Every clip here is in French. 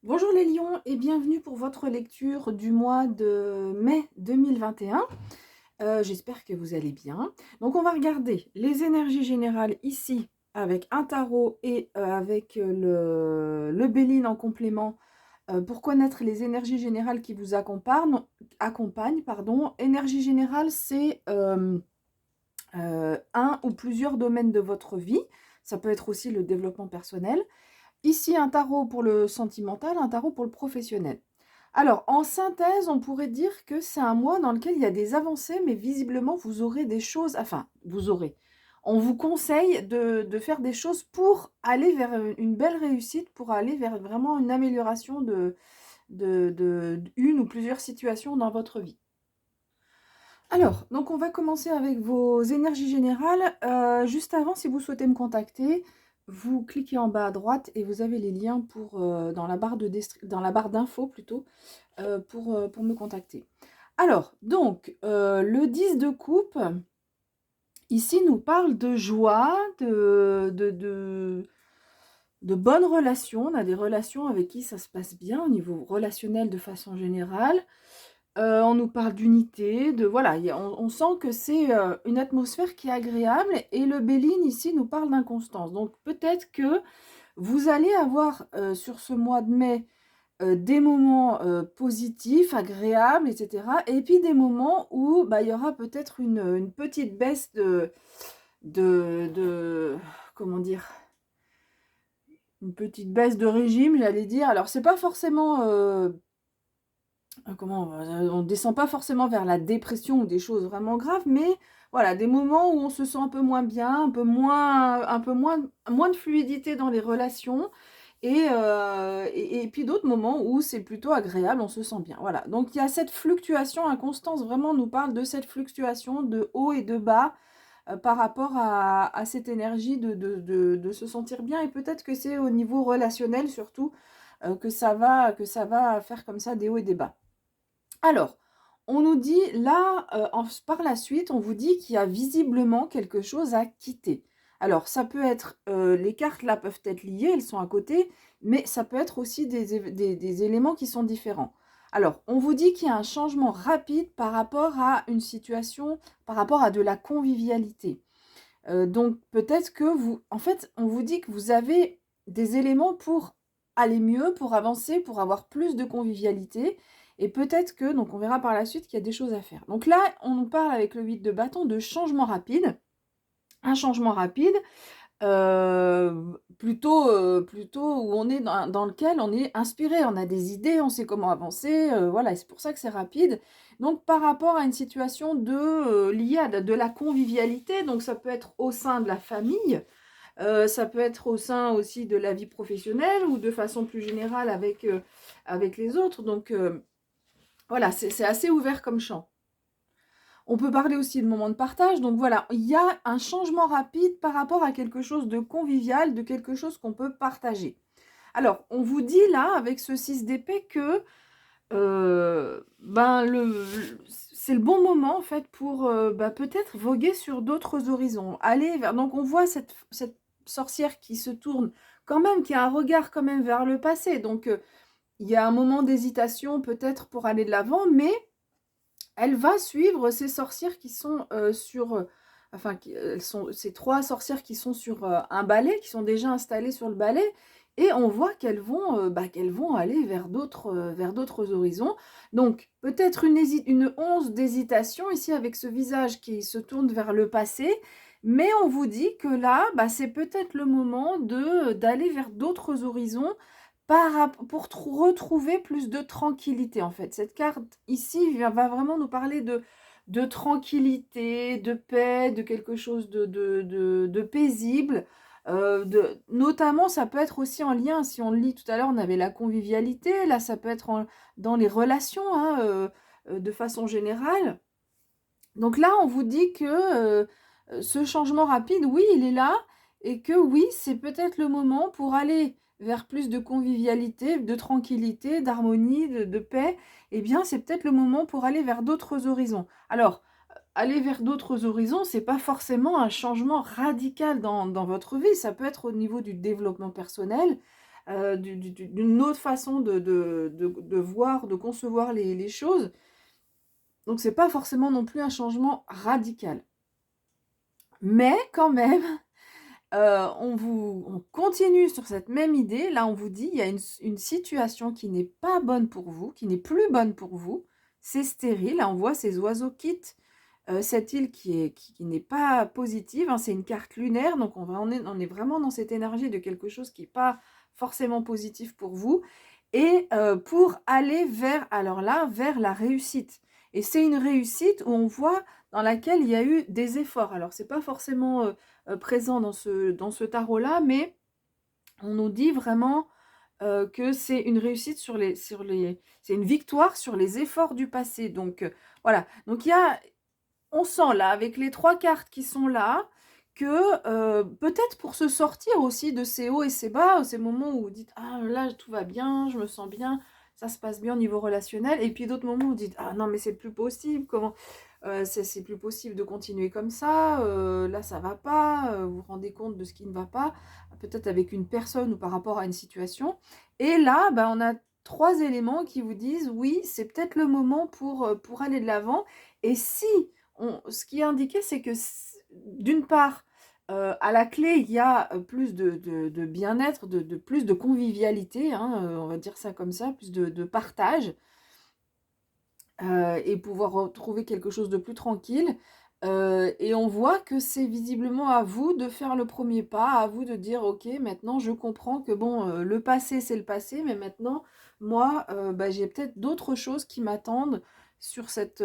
Bonjour les lions et bienvenue pour votre lecture du mois de mai 2021. J'espère que vous allez bien. Donc on va regarder les énergies générales ici avec un tarot et avec le Béline en complément pour connaître les énergies générales qui vous accompagnent. Pardon. Énergie générale, c'est un ou plusieurs domaines de votre vie. Ça peut être aussi le développement personnel. Ici, un tarot pour le sentimental, un tarot pour le professionnel. Alors, en synthèse, on pourrait dire que c'est un mois dans lequel il y a des avancées, mais visiblement, vous aurez des choses... Enfin, vous aurez. On vous conseille de faire des choses pour aller vers une belle réussite, pour aller vers vraiment une amélioration une ou plusieurs situations dans votre vie. Alors, donc on va commencer avec vos énergies générales. Juste avant, si vous souhaitez me contacter, vous cliquez en bas à droite et vous avez les liens pour, dans la barre d'infos plutôt, pour me contacter. Alors, donc, le 10 de coupe, ici, nous parle de joie, de bonnes relations. On a des relations avec qui ça se passe bien au niveau relationnel de façon générale. On nous parle d'unité, voilà, on sent que c'est une atmosphère qui est agréable et le Béline ici nous parle d'inconstance. Donc peut-être que vous allez avoir sur ce mois de mai des moments positifs, agréables, etc. Et puis des moments où bah, il y aura peut-être une petite baisse de comment dire, une petite baisse de régime, j'allais dire. Alors c'est pas forcément on descend pas forcément vers la dépression ou des choses vraiment graves, mais voilà, des moments où on se sent un peu moins bien, moins de fluidité dans les relations, et puis d'autres moments où c'est plutôt agréable, on se sent bien. Voilà, donc il y a cette fluctuation, inconstance vraiment nous parle de cette fluctuation de haut et de bas par rapport à cette énergie de se sentir bien, et peut-être que c'est au niveau relationnel surtout que ça va faire comme ça des hauts et des bas. Alors, on nous dit là, par la suite, on vous dit qu'il y a visiblement quelque chose à quitter. Alors, ça peut être, les cartes là peuvent être liées, elles sont à côté, mais ça peut être aussi des éléments qui sont différents. Alors, on vous dit qu'il y a un changement rapide par rapport à une situation, par rapport à de la convivialité. Donc, peut-être que en fait, on vous dit que vous avez des éléments pour aller mieux, pour avancer, pour avoir plus de convivialité. Et peut-être que, donc on verra par la suite qu'il y a des choses à faire. Donc là, on nous parle avec le 8 de bâton de changement rapide. Un changement rapide, plutôt où on est dans lequel on est inspiré, on a des idées, on sait comment avancer, voilà, et c'est pour ça que c'est rapide. Donc par rapport à une situation liée à de la convivialité, donc ça peut être au sein de la famille, ça peut être au sein aussi de la vie professionnelle ou de façon plus générale avec les autres. Donc voilà, c'est assez ouvert comme champ. On peut parler aussi de moments de partage. Donc voilà, il y a un changement rapide par rapport à quelque chose de convivial, de quelque chose qu'on peut partager. Alors, on vous dit là, avec ce 6 d'épée, que c'est le bon moment en fait pour peut-être voguer sur d'autres horizons. Aller vers... Donc on voit cette sorcière qui se tourne quand même, qui a un regard quand même vers le passé. Donc il y a un moment d'hésitation peut-être pour aller de l'avant, mais elle va suivre ces sorcières qui sont ces trois sorcières qui sont sur un balai, qui sont déjà installées sur le balai, et on voit qu'elles vont aller vers d'autres horizons. Donc peut-être une once d'hésitation ici avec ce visage qui se tourne vers le passé, mais on vous dit que là, c'est peut-être le moment d'aller vers d'autres horizons pour retrouver plus de tranquillité, en fait. Cette carte ici va vraiment nous parler de tranquillité, de paix, de quelque chose de paisible. Notamment, ça peut être aussi en lien, si on le lit tout à l'heure, on avait la convivialité, là ça peut être dans les relations, hein, de façon générale. Donc là, on vous dit que ce changement rapide, oui, il est là, et que oui, c'est peut-être le moment pour aller vers plus de convivialité, de tranquillité, d'harmonie, de paix. Eh bien, c'est peut-être le moment pour aller vers d'autres horizons. Alors, aller vers d'autres horizons, c'est pas forcément un changement radical dans votre vie. Ça peut être au niveau du développement personnel, d'une autre façon de voir, de concevoir les choses. Donc c'est pas forcément non plus un changement radical. Mais quand même, on continue sur cette même idée. Là, on vous dit, il y a une situation qui n'est pas bonne pour vous, qui n'est plus bonne pour vous. C'est stérile. Là, on voit ces oiseaux quittent cette île qui n'est pas positive, hein. C'est une carte lunaire, donc on est vraiment dans cette énergie de quelque chose qui n'est pas forcément positif pour vous. Et pour aller vers, alors là, vers la réussite. Et c'est une réussite où on voit dans laquelle il y a eu des efforts. Alors, c'est pas forcément présent dans ce tarot-là, mais on nous dit vraiment que c'est une réussite c'est une victoire sur les efforts du passé. Donc, voilà. Donc, on sent là, avec les 3 cartes qui sont là, que peut-être pour se sortir aussi de ces hauts et ces bas, ces moments où vous dites: «Ah là, tout va bien, je me sens bien, ça se passe bien au niveau relationnel», et puis d'autres moments où vous dites: «Ah non, mais c'est plus possible, comment c'est plus possible de continuer comme ça, là ça va pas», vous vous rendez compte de ce qui ne va pas, peut-être avec une personne ou par rapport à une situation. Et là, bah, on a 3 éléments qui vous disent: «Oui, c'est peut-être le moment pour aller de l'avant». Et si ce qui est indiqué, c'est que d'une part, à la clé, il y a plus de bien-être, plus de convivialité, hein, on va dire ça comme ça, plus de partage, et pouvoir retrouver quelque chose de plus tranquille. Et on voit que c'est visiblement à vous de faire le premier pas, à vous de dire: «OK, maintenant je comprends que bon, le passé, c'est le passé, mais maintenant, moi, bah, j'ai peut-être d'autres choses qui m'attendent sur cette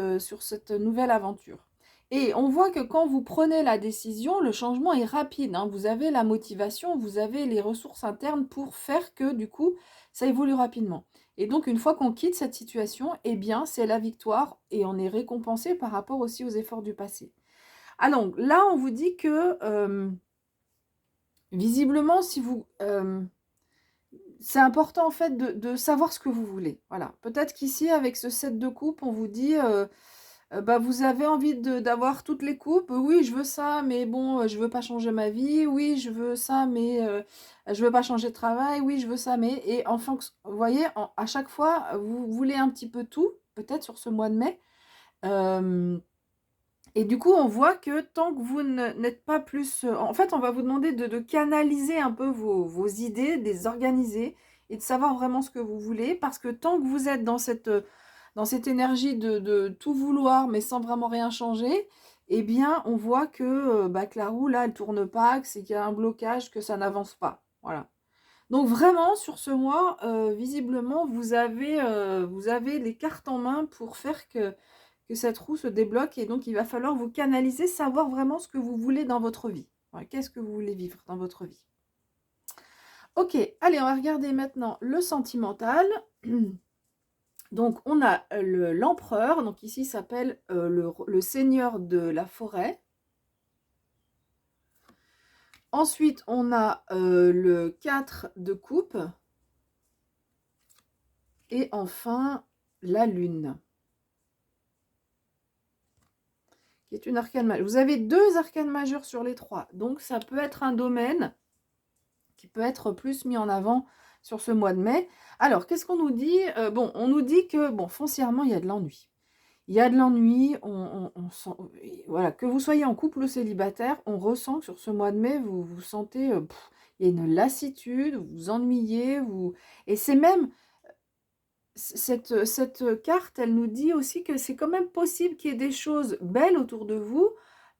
nouvelle aventure». Et on voit que quand vous prenez la décision, le changement est rapide, hein. Vous avez la motivation, vous avez les ressources internes pour faire que, du coup, ça évolue rapidement. Et donc, une fois qu'on quitte cette situation, eh bien, c'est la victoire et on est récompensé par rapport aussi aux efforts du passé. Alors, là, on vous dit que, visiblement, si vous, c'est important, en fait, de savoir ce que vous voulez. Voilà. Peut-être qu'ici, avec ce 7 de coupe, on vous dit, bah, vous avez envie d'avoir toutes les coupes. Oui, je veux ça, mais bon, je veux pas changer ma vie. Oui, je veux ça, mais je veux pas changer de travail. Oui, je veux ça, mais... Et en fonction, vous voyez, à chaque fois, vous voulez un petit peu tout, peut-être sur ce mois de mai. Et du coup, on voit que tant que vous n'êtes pas plus... en fait, on va vous demander de canaliser un peu vos idées, de les organiser et de savoir vraiment ce que vous voulez. Parce que tant que vous êtes dans cette énergie de tout vouloir, mais sans vraiment rien changer, eh bien, on voit que, bah, que la roue, là, elle tourne pas, que c'est qu'il y a un blocage, que ça n'avance pas. Voilà. Donc vraiment, sur ce mois, visiblement, vous avez les cartes en main pour faire que cette roue se débloque. Et donc, il va falloir vous canaliser, savoir vraiment ce que vous voulez dans votre vie. Voilà, qu'est-ce que vous voulez vivre dans votre vie? Ok, allez, on va regarder maintenant le sentimental. Donc, on a l'empereur, donc ici s'appelle le seigneur de la forêt. Ensuite, on a le 4 de coupe. Et enfin, la lune, qui est une arcane majeure. Vous avez 2 arcanes majeures sur les 3, donc ça peut être un domaine qui peut être plus mis en avant sur ce mois de mai. Alors, qu'est-ce qu'on nous dit? Bon, on nous dit que, bon, foncièrement, il y a de l'ennui. Il y a de l'ennui, on sent, voilà, que vous soyez en couple ou célibataire, on ressent que sur ce mois de mai, vous vous sentez, il y a une lassitude, vous vous ennuyez, et c'est même, cette carte, elle nous dit aussi que c'est quand même possible qu'il y ait des choses belles autour de vous,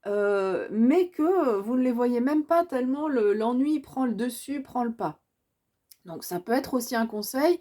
mais que vous ne les voyez même pas tellement l'ennui prend le dessus, prend le pas. Donc ça peut être aussi un conseil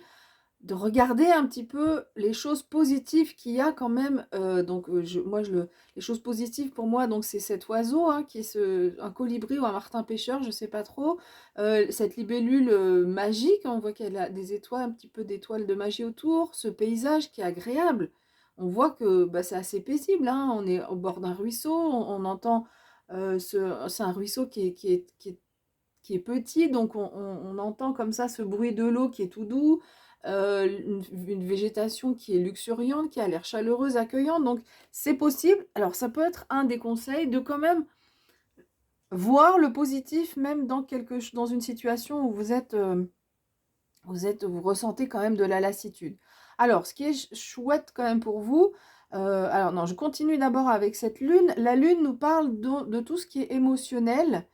de regarder un petit peu les choses positives qu'il y a quand même. Donc les choses positives pour moi, donc c'est cet oiseau, hein, qui est un colibri ou un martin pêcheur, je sais pas trop. Cette libellule magique, on voit qu'elle a des étoiles, un petit peu d'étoiles de magie autour. Ce paysage qui est agréable. On voit que bah, c'est assez paisible, hein. On est au bord d'un ruisseau, on entend... c'est un ruisseau qui est petit, donc on entend comme ça ce bruit de l'eau qui est tout doux, une végétation qui est luxuriante, qui a l'air chaleureuse, accueillante, donc c'est possible. Alors ça peut être un des conseils de quand même voir le positif, même dans une situation où vous êtes Vous ressentez quand même de la lassitude. Alors, ce qui est chouette quand même pour vous, alors non, je continue d'abord avec cette lune. La lune nous parle de tout ce qui est émotionnel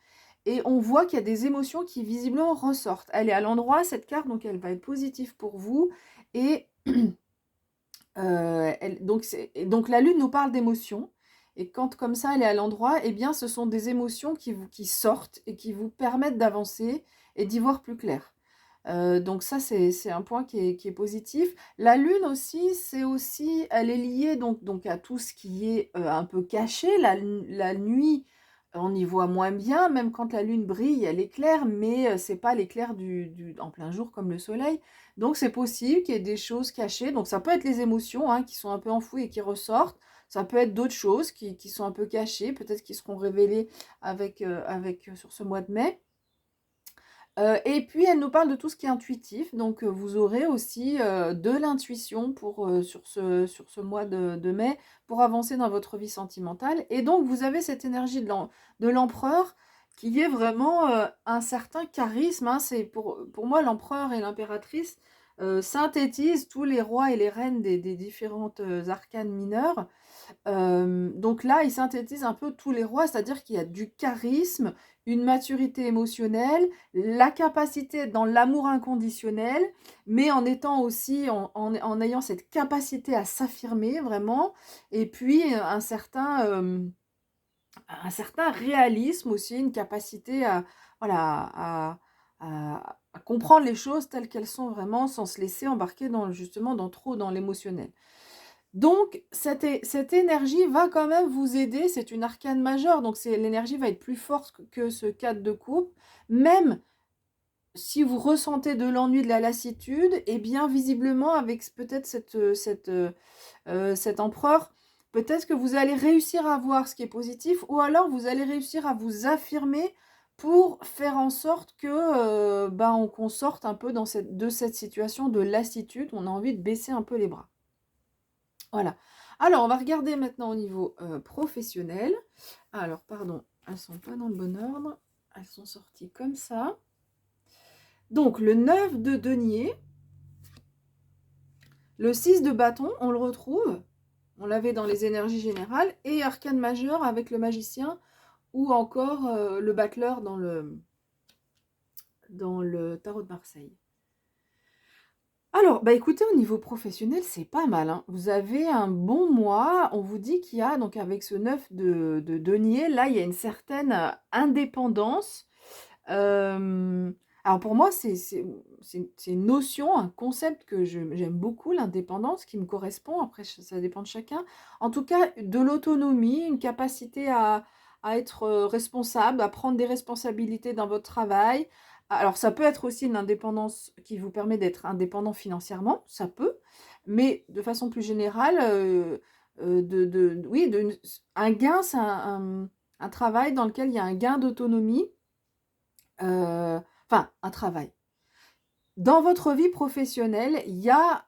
et on voit qu'il y a des émotions qui visiblement ressortent. Elle est à l'endroit, cette carte, donc elle va être positive pour vous. Et donc la lune nous parle d'émotions. Et quand comme ça elle est à l'endroit, eh bien ce sont des émotions qui sortent et qui vous permettent d'avancer et d'y voir plus clair. Donc ça, c'est un point qui est positif. La lune aussi, elle est liée donc à tout ce qui est un peu caché. La nuit, on y voit moins bien, même quand la lune brille, elle éclaire, mais c'est pas l'éclair en plein jour comme le soleil. Donc c'est possible qu'il y ait des choses cachées. Donc ça peut être les émotions hein, qui sont un peu enfouies et qui ressortent. Ça peut être d'autres choses qui sont un peu cachées, peut-être qui seront révélées sur ce mois de mai. Et puis elle nous parle de tout ce qui est intuitif, donc vous aurez aussi de l'intuition sur ce mois de mai pour avancer dans votre vie sentimentale. Et donc vous avez cette énergie de l'empereur qui est vraiment un certain charisme. Hein. C'est pour moi l'empereur et l'impératrice synthétisent tous les rois et les reines des différentes arcanes mineures. Donc là, il synthétise un peu tous les rois, c'est-à-dire qu'il y a du charisme, une maturité émotionnelle, la capacité dans l'amour inconditionnel, mais en étant aussi, en ayant cette capacité à s'affirmer vraiment, et puis un certain réalisme aussi, une capacité voilà, à comprendre les choses telles qu'elles sont vraiment, sans se laisser embarquer justement trop dans l'émotionnel. Donc, cette énergie va quand même vous aider, c'est une arcane majeure, donc l'énergie va être plus forte que ce 4 de coupe, même si vous ressentez de l'ennui, de la lassitude, et bien visiblement avec peut-être cet empereur, peut-être que vous allez réussir à voir ce qui est positif, ou alors vous allez réussir à vous affirmer pour faire en sorte que qu'on sorte un peu de cette situation de lassitude, on a envie de baisser un peu les bras. Voilà. Alors, on va regarder maintenant au niveau professionnel. Alors, pardon, elles ne sont pas dans le bon ordre. Elles sont sorties comme ça. Donc, le 9 de denier. Le 6 de bâton, on le retrouve. On l'avait dans les énergies générales. Et arcane majeur avec le magicien ou encore le battleur dans le tarot de Marseille. Alors, bah écoutez, au niveau professionnel, c'est pas mal. Hein. Vous avez un bon mois. On vous dit qu'il y a, donc avec ce 9 de denier, là, il y a une certaine indépendance. Alors pour moi, c'est une notion, un concept que j'aime beaucoup, l'indépendance, qui me correspond. Après, ça dépend de chacun. En tout cas, de l'autonomie, une capacité à être responsable, à prendre des responsabilités dans votre travail. Alors, ça peut être aussi une indépendance qui vous permet d'être indépendant financièrement, ça peut, mais de façon plus générale, oui, un gain, c'est un travail dans lequel il y a un gain d'autonomie, enfin, un travail. Dans votre vie professionnelle, il y a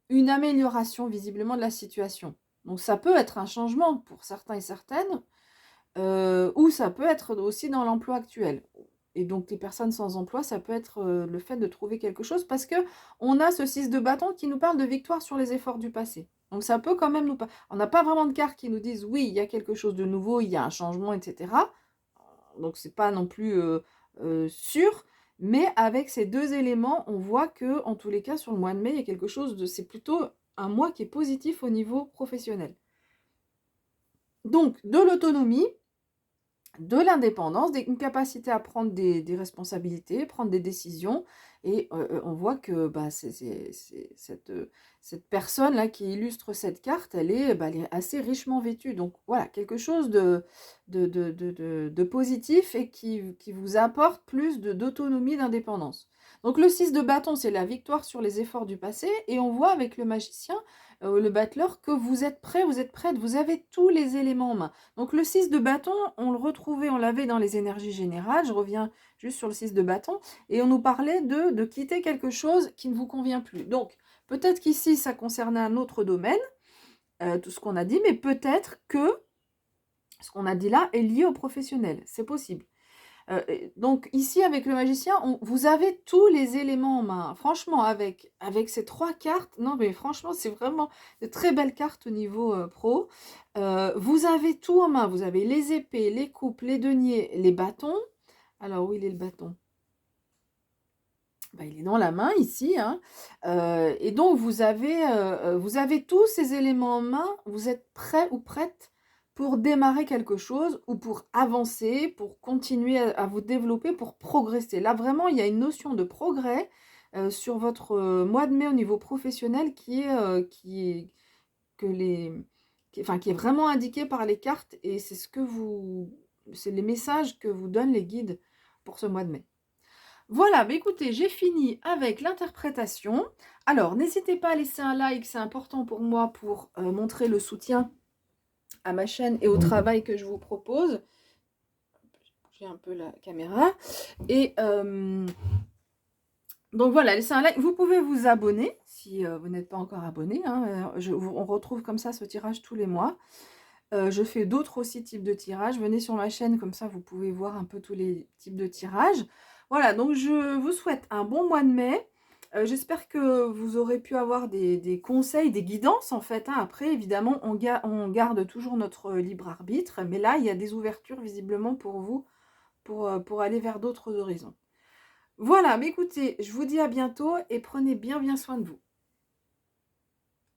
une amélioration visiblement de la situation. Donc, ça peut être un changement pour certains et certaines, ou ça peut être aussi dans l'emploi actuel. Et donc les personnes sans emploi, ça peut être le fait de trouver quelque chose parce que on a ce 6 de bâton qui nous parle de victoire sur les efforts du passé. Donc ça peut quand même nous... On n'a pas vraiment de cartes qui nous disent oui, il y a quelque chose de nouveau, il y a un changement, etc. Donc c'est pas non plus sûr. Mais avec ces deux éléments, on voit que en tous les cas, sur le mois de mai, il y a quelque chose de... C'est plutôt un mois qui est positif au niveau professionnel. Donc de l'autonomie, de l'indépendance, une capacité à prendre des responsabilités, prendre des décisions. Et on voit que cette personne-là qui illustre cette carte, elle est assez richement vêtue. Donc voilà, quelque chose de positif et qui vous apporte plus d'autonomie, d'indépendance. Donc le 6 de bâton, c'est la victoire sur les efforts du passé. Et on voit avec le magicien, le battleur, que vous êtes prêt, vous êtes prête, vous avez tous les éléments en main. Donc le 6 de bâton, on l'avait dans les énergies générales, je reviens juste sur le 6 de bâton, et on nous parlait de quitter quelque chose qui ne vous convient plus. Donc peut-être qu'ici ça concernait un autre domaine, tout ce qu'on a dit, mais peut-être que ce qu'on a dit là est lié au professionnel, c'est possible. Donc ici, avec le magicien, vous avez tous les éléments en main. Franchement, avec ces 3 cartes, non mais franchement, c'est vraiment de très belles cartes au niveau pro. Vous avez tout en main. Vous avez les épées, les coupes, les deniers, les bâtons. Alors, où il est le bâton? Bah, il est dans la main ici, hein. Et donc vous avez tous ces éléments en main, vous êtes prêt ou prête pour démarrer quelque chose ou pour avancer, pour continuer à vous développer, pour progresser. Là, vraiment, il y a une notion de progrès, sur votre, mois de mai au niveau professionnel que les qui est vraiment indiqué par les cartes et c'est les messages que vous donnent les guides pour ce mois de mai. Voilà, bah écoutez, j'ai fini avec l'interprétation. Alors, n'hésitez pas à laisser un like, c'est important pour moi pour montrer le soutien à ma chaîne et au travail que je vous propose. J'ai un peu la caméra. Et donc voilà, laissez un like. Vous pouvez vous abonner si vous n'êtes pas encore abonné, hein. On retrouve comme ça ce tirage tous les mois. Je fais d'autres aussi types de tirages. Venez sur ma chaîne, comme ça vous pouvez voir un peu tous les types de tirages. Voilà, donc je vous souhaite un bon mois de mai. J'espère que vous aurez pu avoir des conseils, des guidances en fait, hein. Après, évidemment, on garde toujours notre libre arbitre. Mais là, il y a des ouvertures visiblement pour vous, pour aller vers d'autres horizons. Voilà, mais écoutez, je vous dis à bientôt et prenez bien soin de vous.